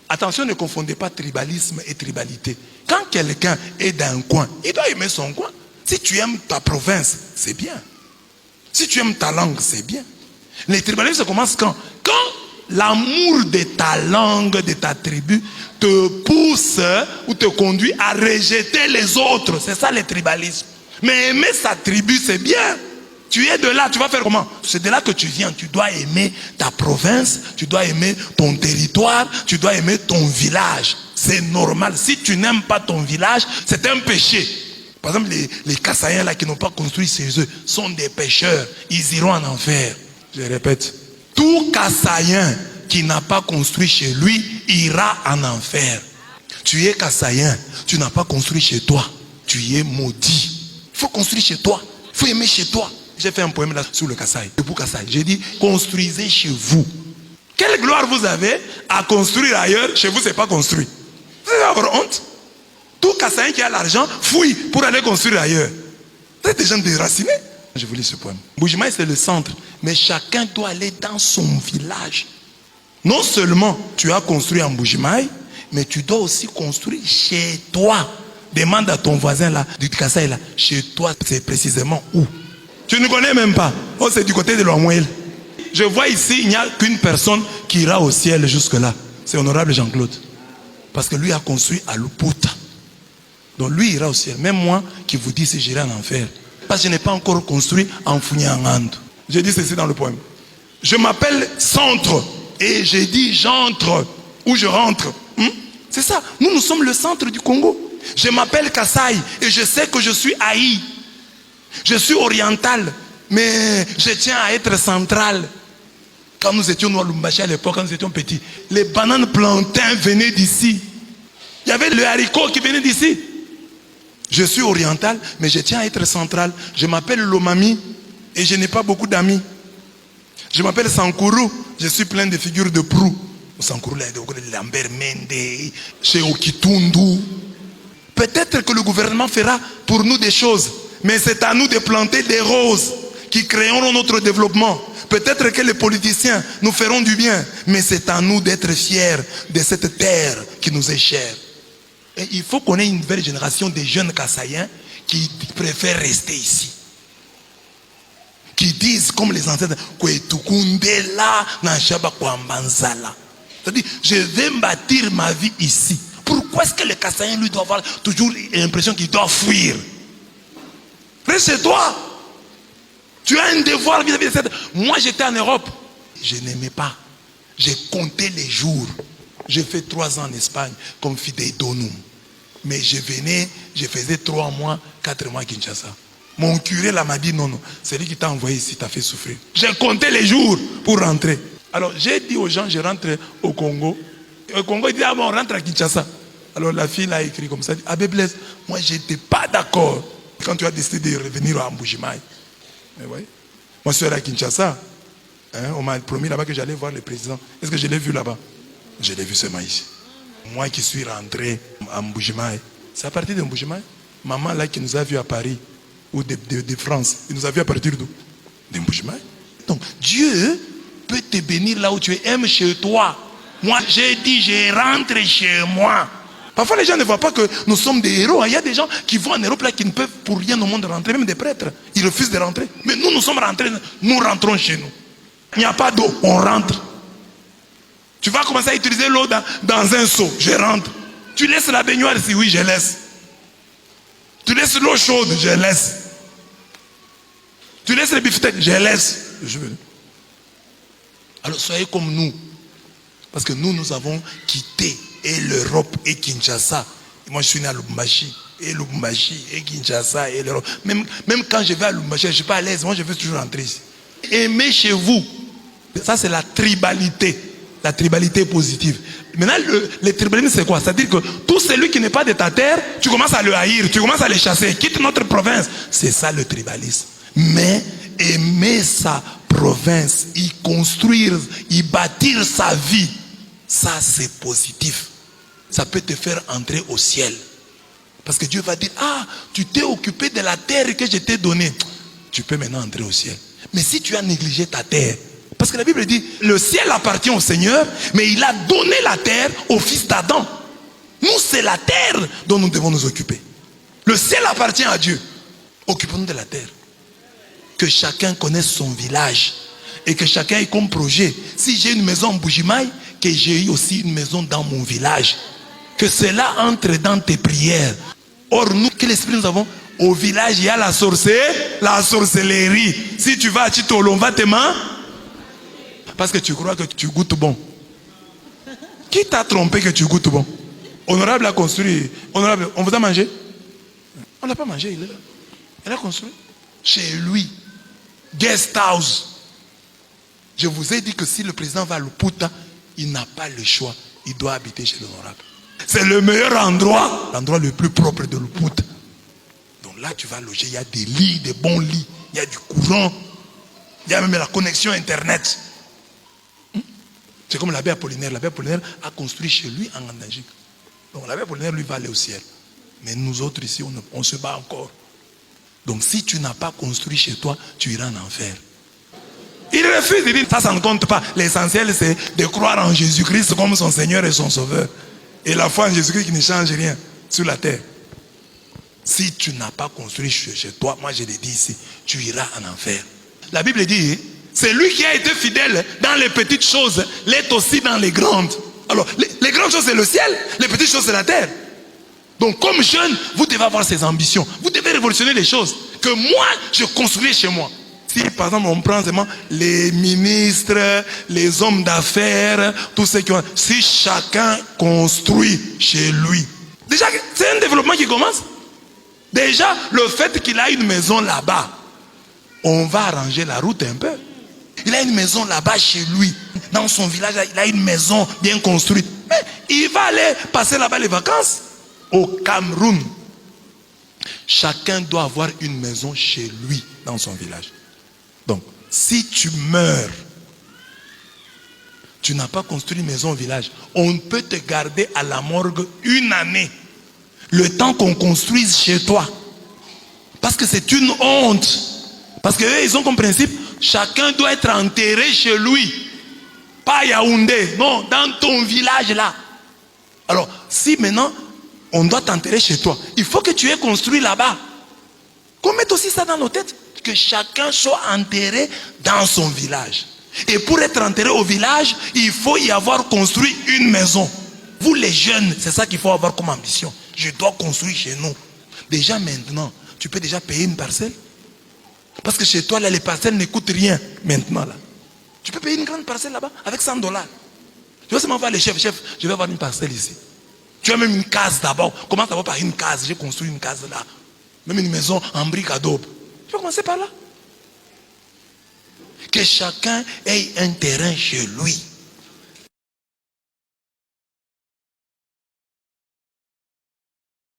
Attention, ne confondez pas tribalisme et tribalité. Quand quelqu'un est dans un coin, il doit aimer son coin. Si tu aimes ta province, c'est bien. Si tu aimes ta langue, c'est bien. Les tribalismes, ça commence quand l'amour de ta langue, de ta tribu, te pousse ou te conduit à rejeter les autres. C'est ça le tribalisme. Mais aimer sa tribu, c'est bien. Tu es de là, tu vas faire comment? C'est de là que tu viens. Tu dois aimer ta province, tu dois aimer ton territoire, tu dois aimer ton village. C'est normal. Si tu n'aimes pas ton village, c'est un péché. Par exemple, les Kassaïens là qui n'ont pas construit chez eux sont des pécheurs. Ils iront en enfer. Je répète. Tout Kassaïen qui n'a pas construit chez lui ira en enfer. Tu es Kassaïen, tu n'as pas construit chez toi. Tu es maudit. Il faut construire chez toi. Il faut aimer chez toi. J'ai fait un poème là sur le Kasaï. Pour Kasaï. J'ai dit, construisez chez vous. Quelle gloire vous avez à construire ailleurs, chez vous c'est pas construit. Vous allez avoir honte. Tout Kassaïen qui a l'argent fouille pour aller construire ailleurs. Vous êtes des gens déracinés. Je vous lis ce poème. Mbujimayi c'est le centre, mais chacun doit aller dans son village. Non seulement tu as construit en Mbujimayi, mais tu dois aussi construire chez toi. Demande à ton voisin là, du Kasaï là, chez toi c'est précisément où? Tu ne connais même pas. Oh, c'est du côté de l'Ouamouel. Je vois ici, il n'y a qu'une personne qui ira au ciel jusque-là. C'est honorable Jean-Claude. Parce que lui a construit à Luputa. Donc lui ira au ciel. Même moi qui vous dis si j'irai en enfer. Parce que je n'ai pas encore construit en Funyangand. J'ai dit ceci dans le poème. Je m'appelle Centre. Et j'ai dit j'entre. Ou je rentre. C'est ça. Nous sommes le centre du Congo. Je m'appelle Kasaï. Et je sais que je suis haï. Je suis oriental, mais je tiens à être central. Quand nous étions à Lubumbashi à l'époque, quand nous étions petits, les bananes plantains venaient d'ici. Il y avait le haricot qui venait d'ici. Je suis oriental, mais je tiens à être central. Je m'appelle Lomami et je n'ai pas beaucoup d'amis. Je m'appelle Sankourou, je suis plein de figures de proue. Sankourou, Lambert Mende, chez Okitundu. Peut-être que le gouvernement fera pour nous des choses. Mais c'est à nous de planter des roses qui créeront notre développement. Peut-être que les politiciens nous feront du bien, mais c'est à nous d'être fiers de cette terre qui nous est chère. Et il faut qu'on ait une nouvelle génération de jeunes Kassaïens qui préfèrent rester ici. Qui disent comme les ancêtres, c'est-à-dire, je vais bâtir ma vie ici. Pourquoi est-ce que les Kassaïens lui doivent avoir toujours l'impression qu'il doit fuir? Reste chez toi. Tu as un devoir vis-à-vis de cette... Moi, j'étais en Europe. Je n'aimais pas. J'ai compté les jours. J'ai fait 3 ans en Espagne comme fidèle d'Onum. Mais je venais, je faisais 3 mois, 4 mois à Kinshasa. Mon curé là m'a dit non, non. C'est lui qui t'a envoyé ici, t'a fait souffrir. J'ai compté les jours pour rentrer. Alors, j'ai dit aux gens, je rentre au Congo. Au Congo, il dit, ah bon, on rentre à Kinshasa. Alors, la fille l'a écrit comme ça. Elle dit, Abbé Blaise, moi, je n'étais pas d'accord. Quand tu as décidé de revenir à Mbujimayi. Ouais. Moi, je suis allé à Kinshasa. On m'a promis là-bas que j'allais voir le président. Est-ce que je l'ai vu là-bas? Je l'ai vu seulement ici. Moi qui suis rentré à Mbujimayi. C'est à partir de Mbujimayi. Maman là qui nous a vus à Paris ou de France. Il nous a vus à partir d'où? De Mbujimayi. Donc Dieu peut te bénir là où tu es. Aime chez toi. Moi j'ai dit je rentre chez moi. Parfois les gens ne voient pas que nous sommes des héros. Il y a des gens qui vont en Europe là qui ne peuvent pour rien au monde rentrer, même des prêtres. Ils refusent de rentrer. Mais nous, nous sommes rentrés, nous rentrons chez nous. Il n'y a pas d'eau, on rentre. Tu vas commencer à utiliser l'eau dans un seau, je rentre. Tu laisses la baignoire ici, oui, je laisse. Tu laisses l'eau chaude, je laisse. Tu laisses les beefsteaks, je laisse. Alors soyez comme nous. Parce que nous avons quitté et l'Europe et Kinshasa. Moi, je suis né à Lubumbashi. Et Lubumbashi et Kinshasa et l'Europe. Même quand je vais à Lubumbashi, je ne suis pas à l'aise. Moi, je veux toujours rentrer ici. Aimez chez vous. Ça, c'est la tribalité. La tribalité positive. Maintenant, le tribalisme, c'est quoi? C'est-à-dire que tout celui qui n'est pas de ta terre, tu commences à le haïr, tu commences à le chasser. Quitte notre province. C'est ça le tribalisme. Mais aimer sa province, y construire, y bâtir sa vie, ça c'est positif. Ça peut te faire entrer au ciel. Parce que Dieu va dire, ah, tu t'es occupé de la terre que je t'ai donnée. Tu peux maintenant entrer au ciel. Mais si tu as négligé ta terre, Parce que la Bible dit, le ciel appartient au Seigneur, mais il a donné la terre au fils d'Adam. Nous, c'est la terre dont nous devons nous occuper. Le ciel appartient à Dieu. Occupons-nous de la terre. Que chacun connaisse son village. Et que chacun ait comme projet. Si j'ai une maison en Bujimaï, que j'ai eu aussi une maison dans mon village. Que cela entre dans tes prières. Or, nous, quel esprit nous avons? Au village, il y a la sorcellerie. Si tu vas à Titolo, on va te manger. Parce que tu crois que tu goûtes bon. Qui t'a trompé que tu goûtes bon? Honorable a construit. Honorable, on vous a mangé? On n'a pas mangé, il est là. Il a construit. Chez lui. Guest house. Je vous ai dit que si le président va à Luputa, il n'a pas le choix. Il doit habiter chez l'honorable. C'est le meilleur endroit. L'endroit le plus propre de Luputa. Donc là, tu vas loger. Il y a des lits, des bons lits. Il y a du courant. Il y a même la connexion Internet. C'est comme l'abbé Apollinaire. L'abbé Apollinaire a construit chez lui en Andagique. Donc l'abbé Apollinaire, lui, va aller au ciel. Mais nous autres ici, on se bat encore. Donc si tu n'as pas construit chez toi, tu iras en enfer. Il refuse de dire, ça ne compte pas. L'essentiel, c'est de croire en Jésus-Christ comme son Seigneur et son Sauveur. Et la foi en Jésus-Christ qui ne change rien sur la terre. Si tu n'as pas construit chez toi, moi je l'ai dit ici, tu iras en enfer. La Bible dit, c'est lui qui a été fidèle dans les petites choses, l'est aussi dans les grandes. Alors, les grandes choses c'est le ciel, les petites choses c'est la terre. Donc comme jeune, vous devez avoir ces ambitions. Vous devez révolutionner les choses. Que moi, je construis chez moi. Si par exemple on prend seulement les ministres, les hommes d'affaires, tous ceux qui ont... Si chacun construit chez lui. Déjà, c'est un développement qui commence. Déjà, le fait qu'il a une maison là-bas, on va arranger la route un peu. Il a une maison là-bas chez lui. Dans son village, il a une maison bien construite. Mais il va aller passer là-bas les vacances. Au Cameroun, chacun doit avoir une maison chez lui, dans son village. Donc, si tu meurs, tu n'as pas construit une maison au village, on peut te garder à la morgue 1 année. Le temps qu'on construise chez toi. Parce que c'est une honte. Parce qu'eux, ils ont comme principe, chacun doit être enterré chez lui. Pas à Yaoundé, non, dans ton village là. Alors, si maintenant, on doit t'enterrer chez toi, il faut que tu aies construit là-bas. Qu'on mette aussi ça dans nos têtes. Que chacun soit enterré dans son village. Et pour être enterré au village, il faut y avoir construit une maison. Vous les jeunes, c'est ça qu'il faut avoir comme ambition. Je dois construire chez nous. Déjà maintenant, tu peux déjà payer une parcelle. Parce que chez toi, là, les parcelles ne coûtent rien maintenant. Là. Tu peux payer une grande parcelle là-bas avec $100. Je vais seulement voir le chef, je vais avoir une parcelle ici. Tu as même une case d'abord. Commence d'abord par une case. J'ai construit une case là. Même une maison en briques adobe. Tu vas commencer par là. Que chacun ait un terrain chez lui.